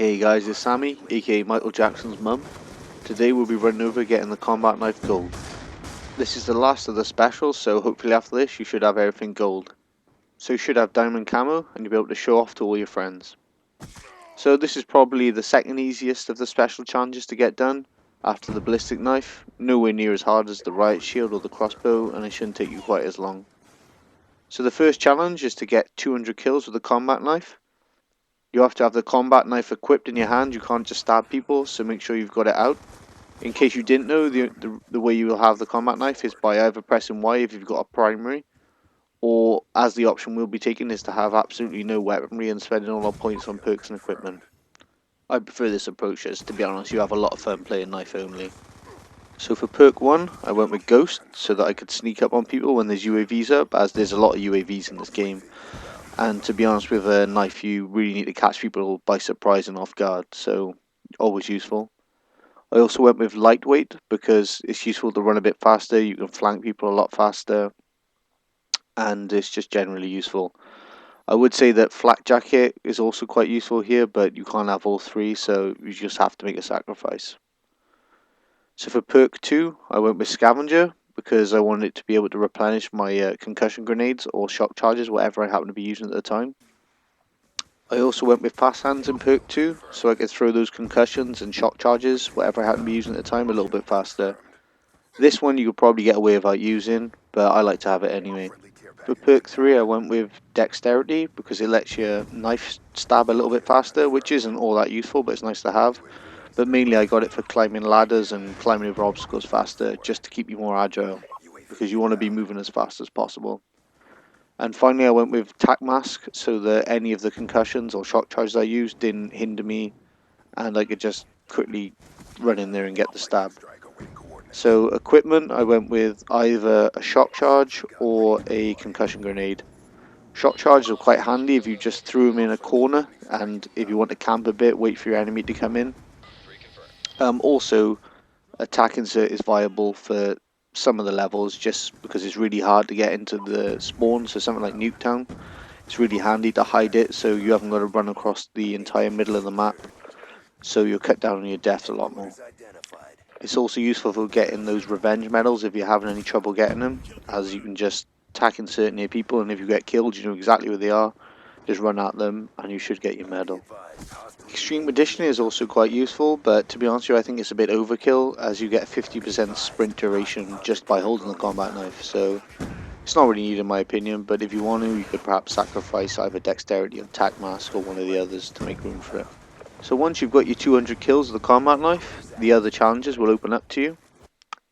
Hey guys, it's Sammy, aka Michael Jackson's mum. Today we'll be running over getting the combat knife gold. This is the last of the specials, so hopefully after this you should have everything gold. So you should have diamond camo and you'll be able to show off to all your friends. So this is probably the second easiest of the special challenges to get done after the ballistic knife. Nowhere near as hard as the riot shield or the crossbow, and it shouldn't take you quite as long. So the first challenge is to get 200 kills with the combat knife. You have to have the combat knife equipped in your hand. You can't just stab people, so make sure you've got it out. In case you didn't know, the way you will have the combat knife is by either pressing Y if you've got a primary, or as the option we'll be taking is to have absolutely no weaponry and spending all our points on perks and equipment. I prefer this approach as, to be honest, you have a lot of fun playing knife only. So for perk 1, I went with Ghost so that I could sneak up on people when there's UAVs up, as there's a lot of UAVs in this game. And to be honest, with a knife you really need to catch people by surprise and off guard, so always useful. I also went with lightweight because it's useful to run a bit faster, you can flank people a lot faster, and it's just generally useful. I would say that flak jacket is also quite useful here, but you can't have all three, so you just have to make a sacrifice. So for perk 2, I went with scavenger because I wanted it to be able to replenish my concussion grenades or shock charges, whatever I happen to be using at the time. I also went with fast hands in perk 2, so I could throw those concussions and shock charges, whatever I happen to be using at the time, a little bit faster. This one you could probably get away without using, but I like to have it anyway. For perk 3 I went with dexterity because it lets your knife stab a little bit faster, which isn't all that useful, but it's nice to have. But mainly I got it for climbing ladders and climbing over obstacles faster, just to keep you more agile, because you want to be moving as fast as possible. And finally I went with tac mask so that any of the concussions or shock charges I used didn't hinder me and I could just quickly run in there and get the stab. So equipment, I went with either a shock charge or a concussion grenade. Shock charges are quite handy if you just threw them in a corner and if you want to camp a bit, wait for your enemy to come in. Also, attack insert is viable for some of the levels just because it's really hard to get into the spawn, so something like Nuketown, it's really handy to hide it so you haven't got to run across the entire middle of the map, so you'll cut down on your deaths a lot more. It's also useful for getting those revenge medals if you're having any trouble getting them, as you can just tack insert near people and if you get killed you know exactly where they are, just run at them and you should get your medal. Extreme Edition is also quite useful, but to be honest with you I think it's a bit overkill as you get 50% sprint duration just by holding the combat knife, so it's not really needed in my opinion, but if you want to you could perhaps sacrifice either dexterity or tac mask or one of the others to make room for it. So once you've got your 200 kills with the combat knife, the other challenges will open up to you.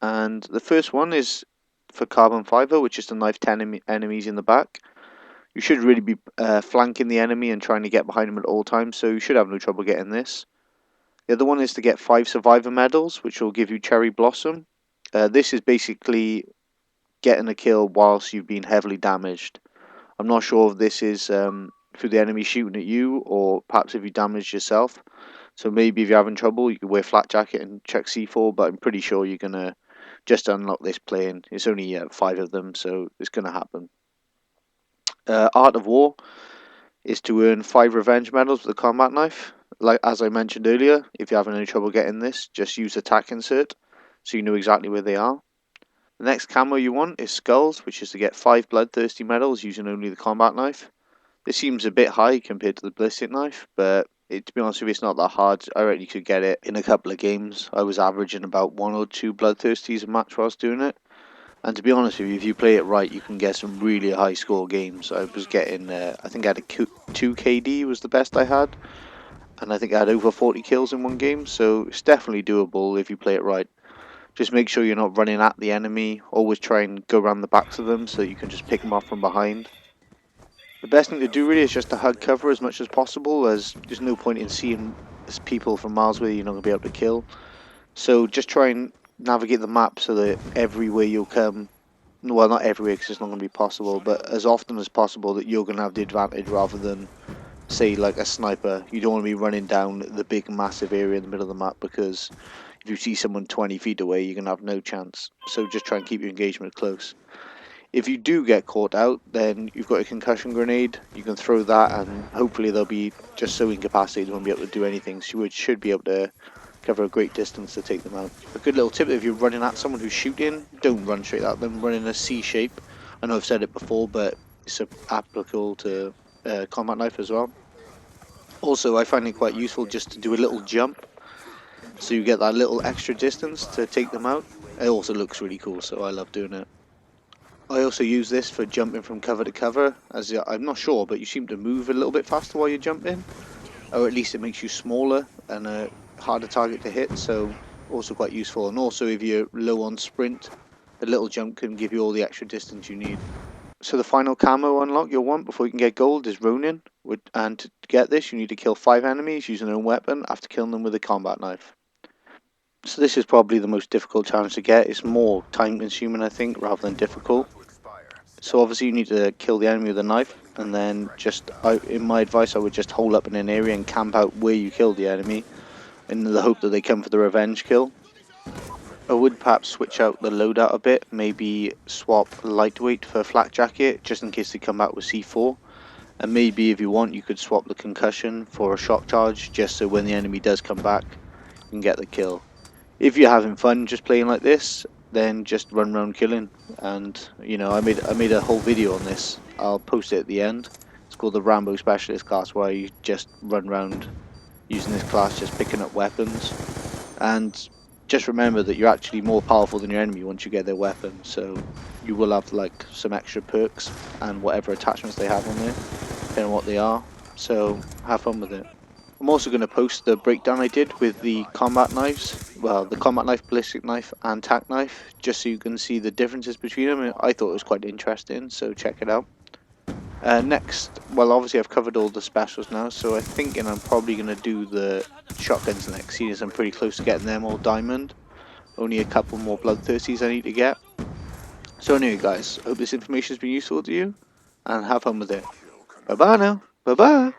And the first one is for carbon fiber, which is to knife 10 enemies in the back. You should really be flanking the enemy and trying to get behind them at all times, so you should have no trouble getting this. The other one is to get 5 survivor medals, which will give you cherry blossom. This is basically getting a kill whilst you've been heavily damaged. I'm not sure if this is through the enemy shooting at you or perhaps if you damage yourself. So maybe if you're having trouble you could wear flat jacket and check C4, but I'm pretty sure you're going to just unlock this playing. It's only 5 of them, so it's going to happen. Art of War is to earn 5 revenge medals with the combat knife. Like as I mentioned earlier, if you're having any trouble getting this, just use attack insert so you know exactly where they are. The next camo you want is Skulls, which is to get 5 bloodthirsty medals using only the combat knife. This seems a bit high compared to the ballistic knife, but to be honest with you, it's not that hard. I reckon you could get it in a couple of games. I was averaging about 1 or 2 bloodthirsties a match while I was doing it. And to be honest with you, if you play it right, you can get some really high score games. I was getting, I think I had a 2 KD was the best I had. And I think I had over 40 kills in one game, so it's definitely doable if you play it right. Just make sure you're not running at the enemy. Always try and go around the backs of them so you can just pick them off from behind. The best thing to do really is just to hug cover as much as possible, as there's no point in seeing people from miles away you're not going to be able to kill. So just try and navigate the map so that everywhere you'll come, well not everywhere because it's not going to be possible, but as often as possible that you're going to have the advantage rather than say like a sniper. You don't want to be running down the big massive area in the middle of the map because if you see someone 20 feet away you're going to have no chance. So just try and keep your engagement close. If you do get caught out, then you've got a concussion grenade. You can throw that, and hopefully they'll be just so incapacitated they won't be able to do anything. So you should be able to cover a great distance to take them out. A good little tip: if you're running at someone who's shooting, don't run straight at them. Run in a C shape. I know I've said it before, but it's applicable to combat knife as well. Also, I find it quite useful just to do a little jump, so you get that little extra distance to take them out. It also looks really cool, so I love doing it. I also use this for jumping from cover to cover, as I'm not sure, but you seem to move a little bit faster while you're jumping, or at least it makes you smaller and a harder target to hit, so also quite useful. And also if you're low on sprint, a little jump can give you all the extra distance you need. So the final camo unlock you'll want before you can get gold is Ronin, and to get this you need to kill 5 enemies using their own weapon after killing them with a combat knife. So this is probably the most difficult challenge to get. It's more time consuming, I think, rather than difficult. So obviously you need to kill the enemy with a knife, and then in my advice I would just hold up in an area and camp out where you killed the enemy in the hope that they come for the revenge kill. I would perhaps switch out the loadout a bit, maybe swap lightweight for flak jacket just in case they come out with C4, and maybe if you want you could swap the concussion for a shock charge just so when the enemy does come back you can get the kill. If you're having fun just playing like this, then just run around killing. And you know, I made a whole video on this. I'll post it at the end. It's called the Rambo Specialist class, where you just run around using this class, just picking up weapons. And just remember that you're actually more powerful than your enemy once you get their weapon. So you will have like some extra perks and whatever attachments they have on there, depending on what they are. So have fun with it. I'm also going to post the breakdown I did with the combat knives, well, the combat knife, ballistic knife, and tack knife, just so you can see the differences between them. I thought it was quite interesting, so check it out. Next, well, obviously I've covered all the specials now, so I think I'm probably going to do the shotguns next, seeing as I'm pretty close to getting them all diamond. Only a couple more bloodthirsties I need to get. So anyway, guys, I hope this information has been useful to you, and have fun with it. Bye-bye now. Bye-bye.